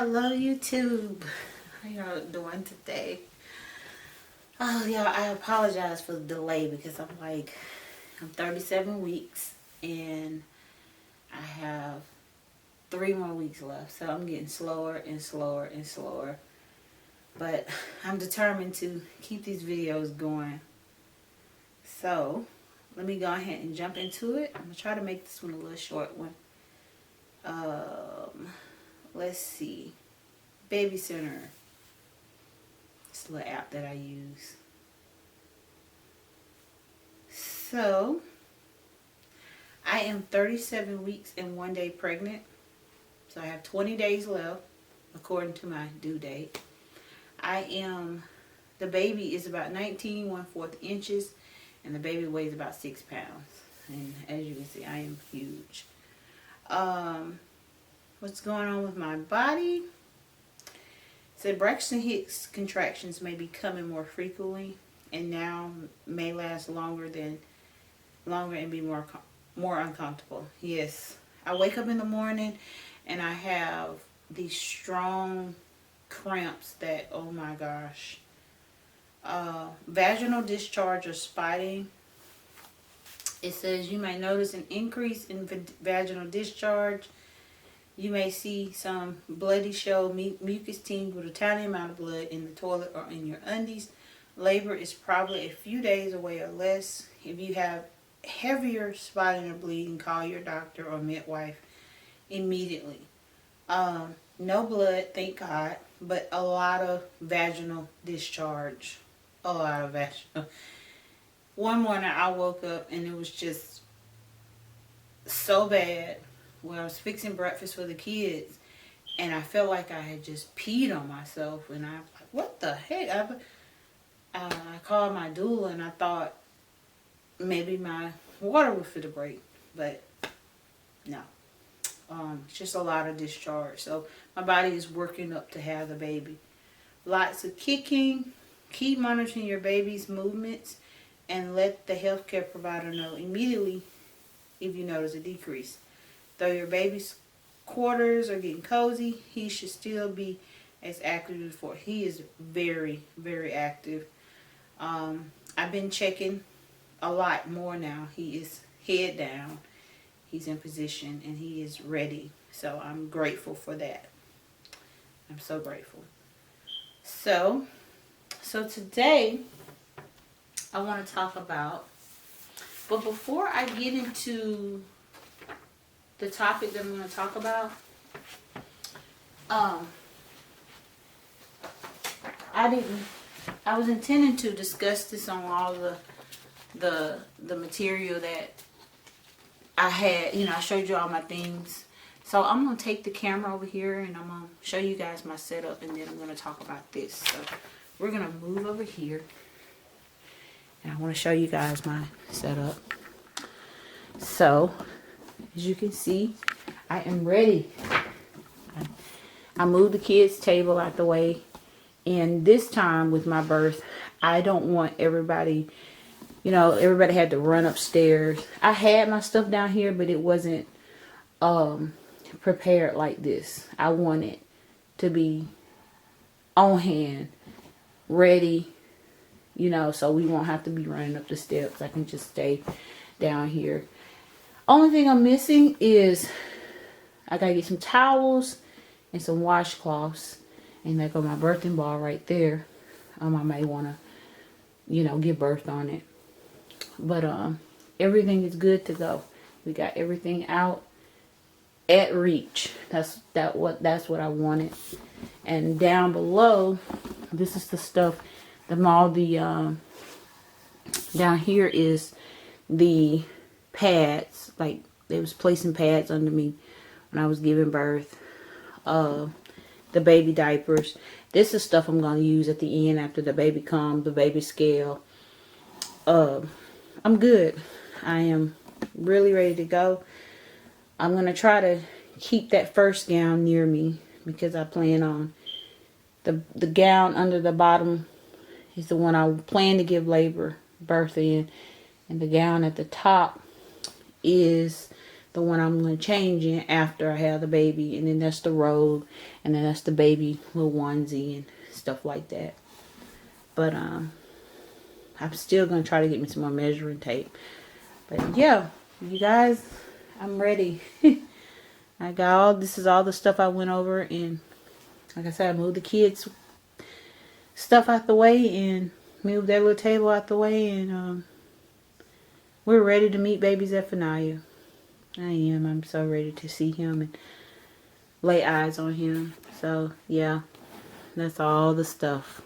Hello YouTube. How y'all doing today? Oh yeah, I apologize for the delay because I'm 37 weeks and I have 3 more weeks left. So I'm getting slower and slower and slower. But I'm determined to keep these videos going. So let me go ahead and jump into it. I'm gonna try to make this one a little short one. Let's see. Baby Center. It's a little app that I use. So, I am 37 weeks and 1 day pregnant. So I have 20 days left according to my due date. The baby is about 19 1/4 inches and the baby weighs about 6 pounds. And as you can see, I am huge. What's going on with my body? So Braxton Hicks contractions may be coming more frequently and now may last longer and be more uncomfortable. Yes. I wake up in the morning and I have these strong cramps that, oh my gosh. Vaginal discharge or spotting. It says you may notice an increase in vaginal discharge. You may see some bloody show, mucus tinged with a tiny amount of blood in the toilet or in your undies. Labor is probably a few days away or less. If you have heavier spotting or bleeding, call your doctor or midwife immediately. No blood, thank God, but a lot of vaginal discharge. A lot of vaginal. One morning I woke up and it was just so bad. When I was fixing breakfast for the kids and I felt like I had just peed on myself and I was like, what the heck? I called my doula and I thought maybe my water was fit to break, but no. It's just a lot of discharge. So my body is working up to have the baby. Lots of kicking. Keep monitoring your baby's movements and let the healthcare provider know immediately if you notice a decrease. Though your baby's quarters are getting cozy, he should still be as active as before. He is very, very active. I've been checking a lot more now. He is head down. He's in position and he is ready. So I'm grateful for that. I'm so grateful. So today I want to talk about, but before I get into the topic that I'm going to talk about, I was intending to discuss this on all the material that I had. I showed you all my things. So I'm going to take the camera over here and I'm going to show you guys my setup and then I'm going to talk about this. So we're going to move over here and I want to show you guys my setup. So as you can see, I am ready. I moved the kids' table out the way. And this time with my birth, I don't want everybody, everybody had to run upstairs. I had my stuff down here, but it wasn't prepared like this. I want it to be on hand, ready, so we won't have to be running up the steps. I can just stay down here. Only thing I'm missing is I gotta get some towels and some washcloths. And there go my birthing ball right there. I may want to, give birth on it. But everything is good to go. We got everything out at reach. That's what I wanted. And down below, this is the stuff. Down here is the pads. Like they was placing pads under me when I was giving birth. The baby diapers. This is stuff I'm going to use at the end after the baby comes, the baby scale. I'm good. I am really ready to go. I'm going to try to keep that first gown near me because I plan on the gown under the bottom is the one I plan to give birth in. And the gown at the top is the one I'm going to change in after I have the baby. And then that's the robe. And then that's the baby little onesie and stuff like that. But I'm still going to try to get me some more measuring tape. But yeah, you guys, I'm ready. I got all, this is all the stuff I went over. And like I said, I moved the kids' stuff out the way and moved that little table out the way. And we're ready to meet baby Zephaniah. I'm so ready to see him and lay eyes on him. So yeah, that's all the stuff.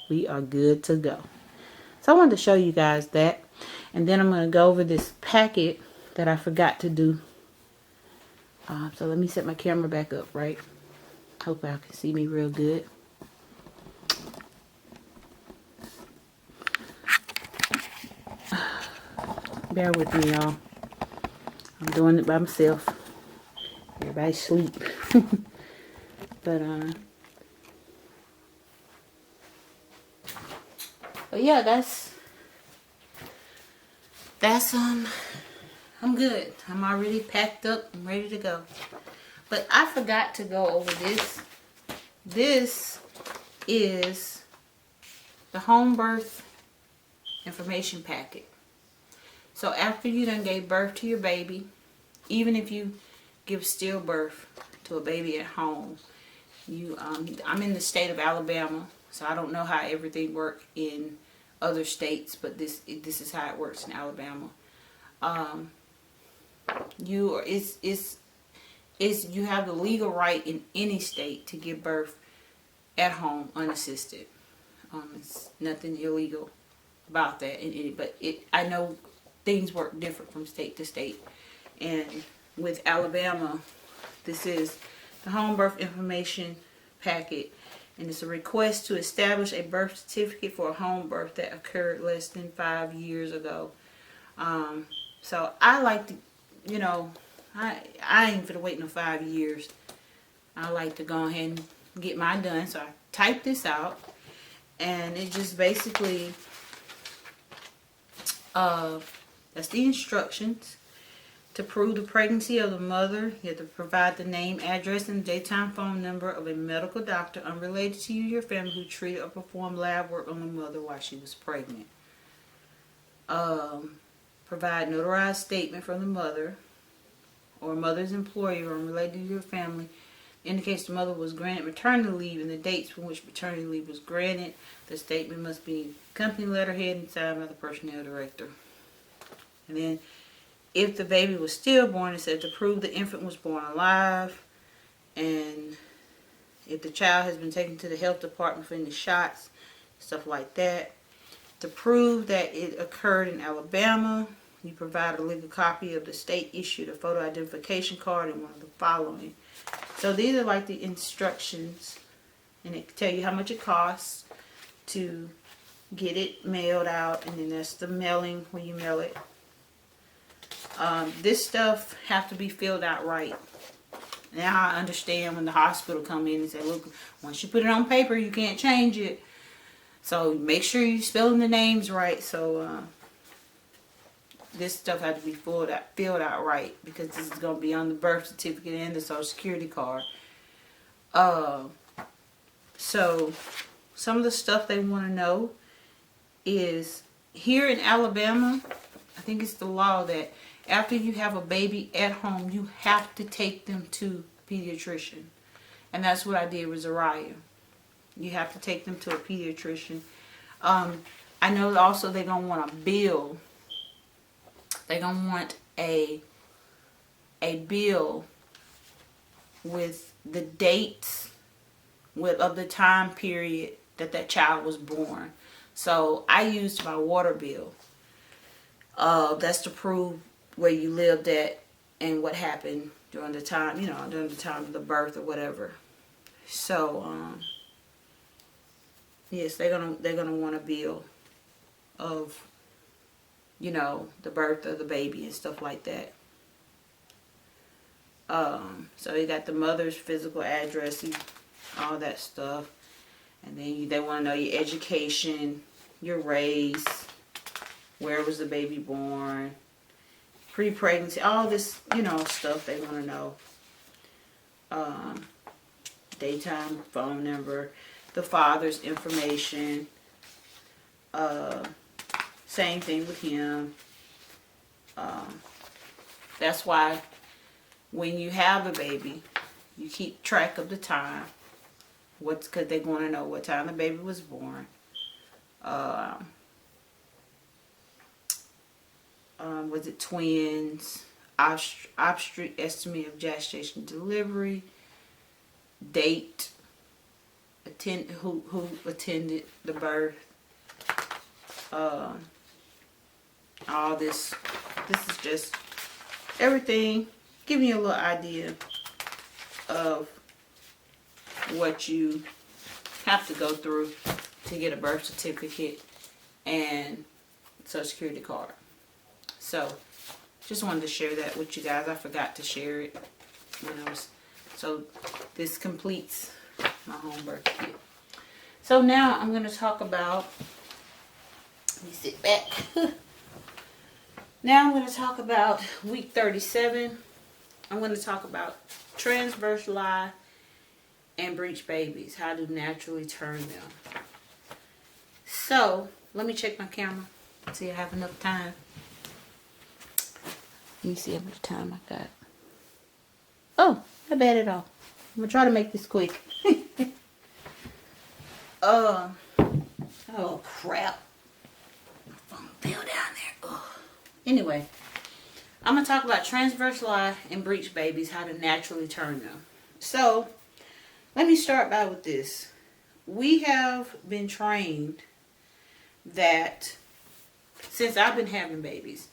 We are good to go. So I wanted to show you guys that. And then I'm going to go over this packet that I forgot to do. So let me set my camera back up, right? Hope y'all can see me real good. Bear with me, y'all. I'm doing it by myself. Everybody sleep. But yeah, that's I'm good. I'm already packed up. I'm ready to go. But I forgot to go over this. This is the Homebirth information packet. So after you done gave birth to your baby, even if you give stillbirth to a baby at home, I'm in the state of Alabama, so I don't know how everything works in other states, but this is how it works in Alabama. You have the legal right in any state to give birth at home unassisted. It's nothing illegal about that in any, but I know things work different from state to state. And with Alabama, this is the home birth information packet, and it's a request to establish a birth certificate for a home birth that occurred less than 5 years ago. So I like to, I ain't gonna wait no 5 years. I like to go ahead and get mine done. So I typed this out, and it just basically that's the instructions. To prove the pregnancy of the mother, you have to provide the name, address, and daytime phone number of a medical doctor unrelated to you or your family who treated or performed lab work on the mother while she was pregnant. Provide notarized statement from the mother or mother's employer unrelated to your family. Indicates the mother was granted maternity leave and the dates from which maternity leave was granted. The statement must be company letterhead and signed by the personnel director. And then, if the baby was stillborn, it said to prove the infant was born alive, and if the child has been taken to the health department for any shots, stuff like that. To prove that it occurred in Alabama, you provide a legal copy of the state issued a photo identification card and one of the following. So these are like the instructions, and it can tell you how much it costs to get it mailed out, and then that's the mailing when you mail it. This stuff have to be filled out right. Now I understand when the hospital come in and say, look, once you put it on paper, you can't change it. So make sure you're spelling the names right. So this stuff had to be filled out right, because this is going to be on the birth certificate and the Social Security card. So some of the stuff they want to know is, here in Alabama, I think it's the law that after you have a baby at home, you have to take them to a pediatrician. And that's what I did with Zariah. You have to take them to a pediatrician. I know also they're going to want a bill. They're going to want a bill with the dates of the time period that child was born. So I used my water bill. That's to prove where you lived at and what happened during the time, during the time of the birth or whatever. So, yes, they're gonna want a bill of, the birth of the baby and stuff like that. So you got the mother's physical address, all that stuff, and then they want to know your education, your race, where was the baby born, pre-pregnancy, all this, you know, stuff they want to know. Daytime phone number, the father's information. Same thing with him. That's why when you have a baby, you keep track of the time. Because they want to know what time the baby was born. Was it twins? Obstetric estimate of gestation delivery. Date. Who attended the birth. All this. This is just everything. Giving you a little idea of what you have to go through to get a birth certificate and Social Security card. So, just wanted to share that with you guys. I forgot to share it when I was. So, this completes my home birth kit. So now I'm going to talk about. Let me sit back. Now I'm going to talk about week 37. I'm going to talk about transverse lie and breech babies, how to naturally turn them. So, let me check my camera, see I have enough time. Let me see how much time I got. Oh, not bad at all. I'm going to try to make this quick. Oh, crap. My phone fell down there. Ugh. Anyway, I'm going to talk about transverse lie and breech babies, how to naturally turn them. So, let me start by with this. We have been trained that, since I've been having babies,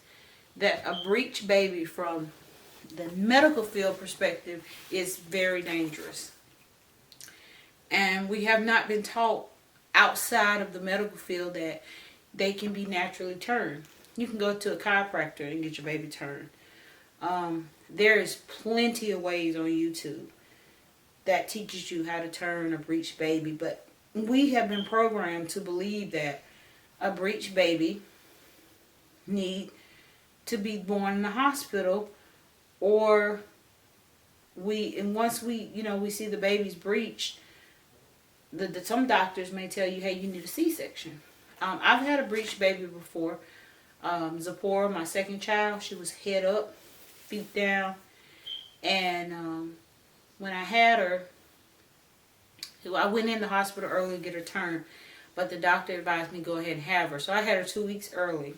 that a breech baby from the medical field perspective is very dangerous. And we have not been taught outside of the medical field that they can be naturally turned. You can go to a chiropractor and get your baby turned. There is plenty of ways on YouTube that teaches you how to turn a breech baby. But we have been programmed to believe that a breech baby need to be born in the hospital, or once we see the baby's breeched, some doctors may tell you, hey, you need a C-section. I've had a breech baby before. Zipporah, my second child, she was head up, feet down, and when I had her, I went in the hospital early to get her turned, but the doctor advised me go ahead and have her. So I had her 2 weeks early.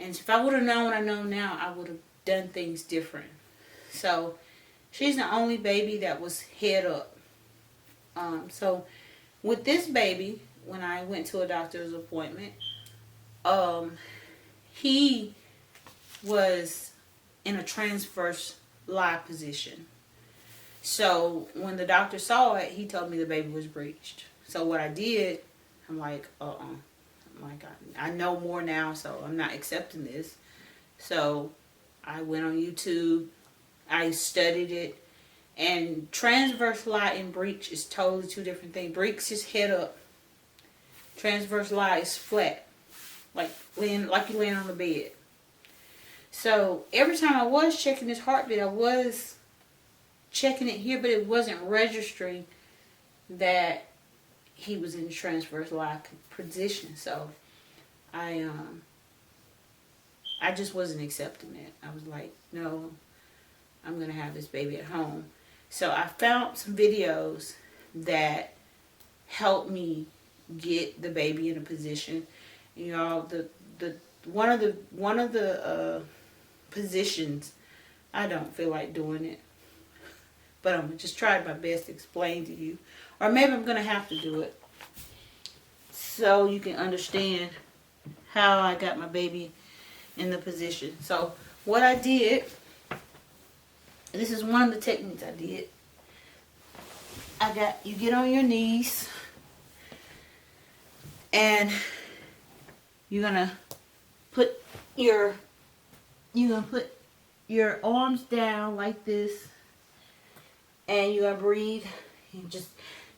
And if I would have known what I know now, I would have done things different. So she's the only baby that was head up. So with this baby, when I went to a doctor's appointment, he was in a transverse lie position. So when the doctor saw it, he told me the baby was breached. So what I did, I'm like, I'm like, I know more now, so I'm not accepting this. So I went on YouTube, I studied it, and transverse lie and breech is totally two different things. Breech is head up. Transverse lie is flat, like you laying on the bed. So every time I was checking his heartbeat, I was checking it here, but it wasn't registering that he was in transverse lie position. So I just wasn't accepting it. I was like, no, I'm gonna have this baby at home. So I found some videos that helped me get the baby in a position. You know, one of the positions, I don't feel like doing it, but I'm just trying my best to explain to you, or maybe I'm gonna have to do it so you can understand how I got my baby in the position. So what I did, this is one of the techniques I did. You get on your knees and you're gonna put your arms down like this, and you're gonna breathe. You just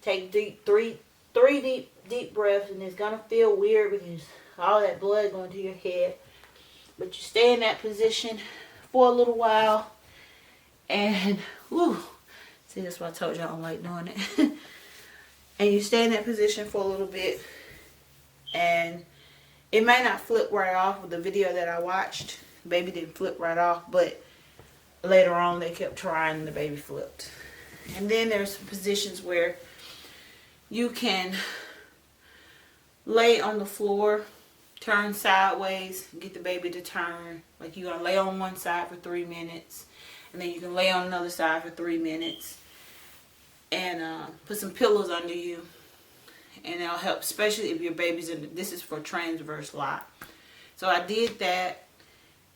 take three deep breaths, and it's gonna feel weird because all that blood going to your head. But you stay in that position for a little while. And, whew, see, that's why I told you I don't like doing it. And you stay in that position for a little bit. And it may not flip right off with the video that I watched. Baby didn't flip right off, but later on they kept trying and the baby flipped. And then there's some positions where you can lay on the floor, turn sideways, get the baby to turn. Like you're going to lay on one side for 3 minutes. And then you can lay on another side for 3 minutes. And put some pillows under you. And it'll help, especially if your baby's in, this is for transverse lock. So I did that.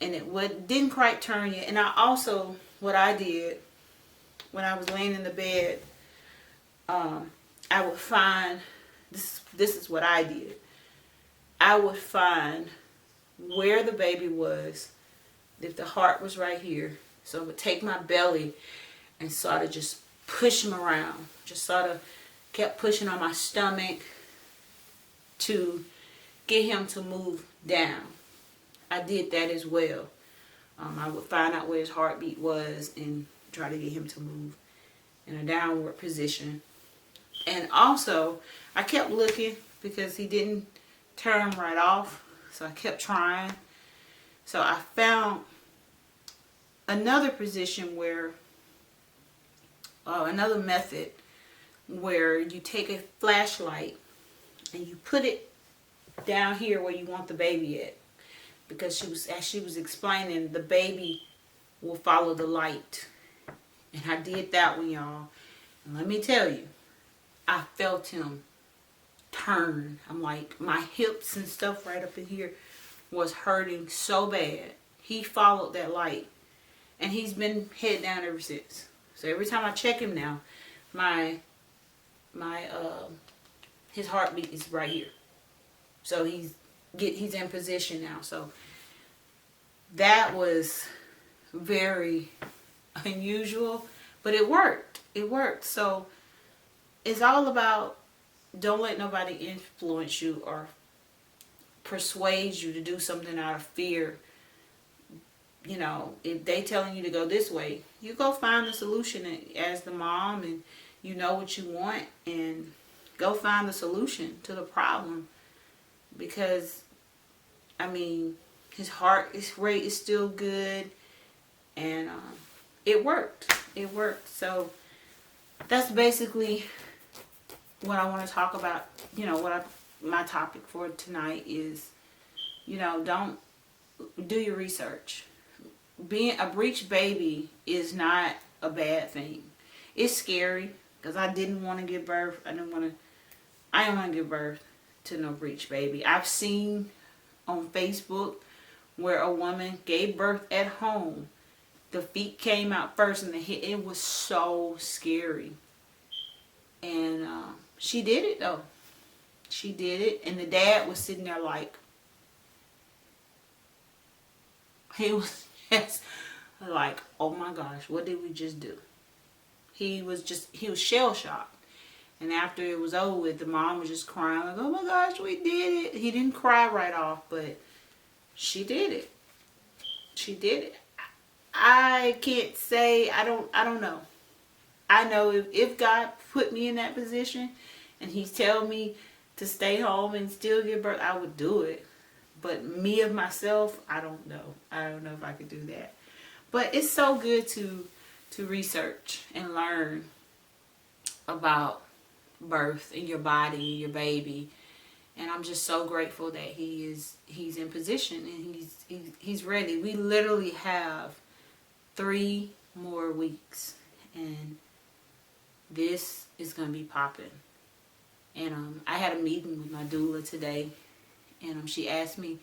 And it didn't quite turn yet. And I also, what I did, when I was laying in the bed, I would find, this is what I did. I would find where the baby was, if the heart was right here. So I would take my belly and sort of just push him around. Just sort of kept pushing on my stomach to get him to move down. I did that as well. I would find out where his heartbeat was and try to get him to move in a downward position. And also, I kept looking because he didn't turn right off. So I kept trying. So I found another position where, another method where you take a flashlight and you put it down here where you want the baby at. Because as she was explaining, the baby will follow the light. And I did that one, y'all. And let me tell you, I felt him turn. I'm like, my hips and stuff right up in here was hurting so bad. He followed that light. And he's been head down ever since. So every time I check him now, his heartbeat is right here. So he's in position now. So that was very unusual, but it worked. It worked. So it's all about, don't let nobody influence you or persuade you to do something out of fear. You know, if they telling you to go this way, you go find the solution as the mom, and you know what you want, and go find the solution to the problem. Because, I mean, his heart rate is still good, and it worked. It worked. So that's basically what I want to talk about. You know, my topic for tonight is, you know, don't do your research. Being a breech baby is not a bad thing. It's scary because I didn't want to give birth. I didn't want to give birth to no breech baby. I've seen on Facebook where a woman gave birth at home. The feet came out first and it was so scary. And she did it though. She did it, and the dad was sitting there like, he was just like, oh my gosh, what did we just do? He was shell shocked. And after it was over with, the mom was just crying like, oh my gosh, we did it. He didn't cry right off, but she did it. She did it. I can't say, I don't know. I know if God put me in that position and he's telling me to stay home and still give birth, I would do it. But me of myself, I don't know. I don't know if I could do that. But it's so good to research and learn about birth and your body, your baby. And I'm just so grateful that he's in position and he's ready. We literally have 3 more weeks, and this is gonna be popping. And I had a meeting with my doula today, and she asked me,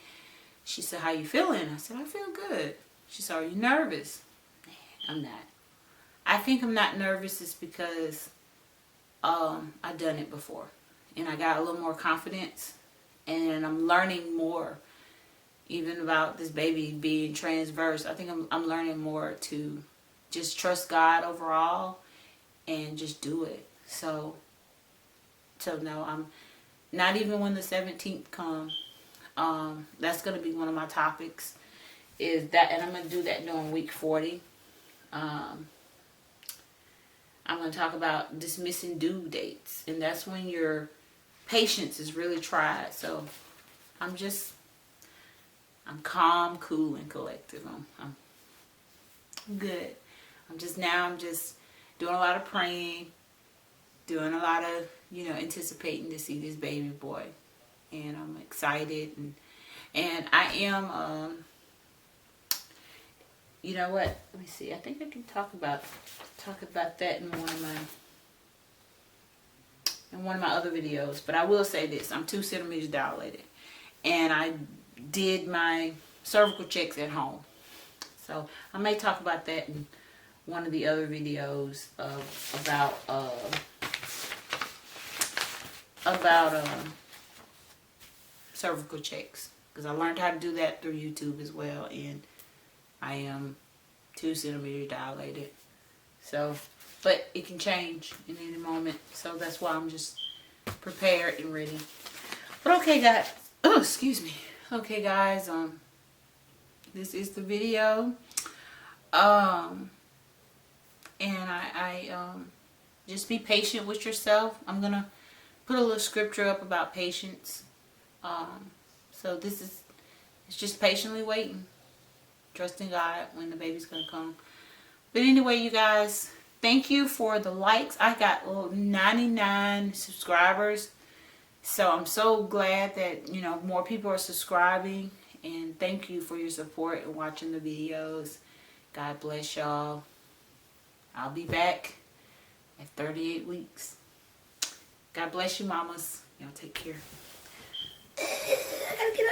she said, how you feeling? I said, I feel good. She said, are you nervous? I'm not. I think I'm not nervous is because I've done it before, and I got a little more confidence, and I'm learning more even about this baby being transverse. I think I'm learning more to just trust God overall and just do it. So no, I'm not, even when the 17th comes, that's going to be one of my topics, is that, and I'm going to do that during week 40. I'm going to talk about dismissing due dates, and that's when your patience is really tried. So I'm calm, cool, and collective. I'm good. I'm just doing a lot of praying, doing a lot of, anticipating to see this baby boy. And I'm excited, and I am, you know what? Let me see. I think I can talk about that in one of my other videos. But I will say this: I'm 2 centimeters dilated, and I did my cervical checks at home. So I may talk about that in one of the other videos about cervical checks, because I learned how to do that through YouTube as well, and I am 2 centimeters dilated. So, but it can change in any moment, so that's why I'm just prepared and ready. But okay, guys. Oh, excuse me. Okay, guys. This is the video. And I just be patient with yourself. I'm gonna put a little scripture up about patience. So it's just patiently waiting, trusting God when the baby's gonna come. But anyway, you guys, thank you for the likes. I got 99 subscribers, so I'm so glad that more people are subscribing. And thank you for your support and watching the videos. God bless y'all. I'll be back at 38 weeks. God bless you, mamas. Y'all take care. I gotta get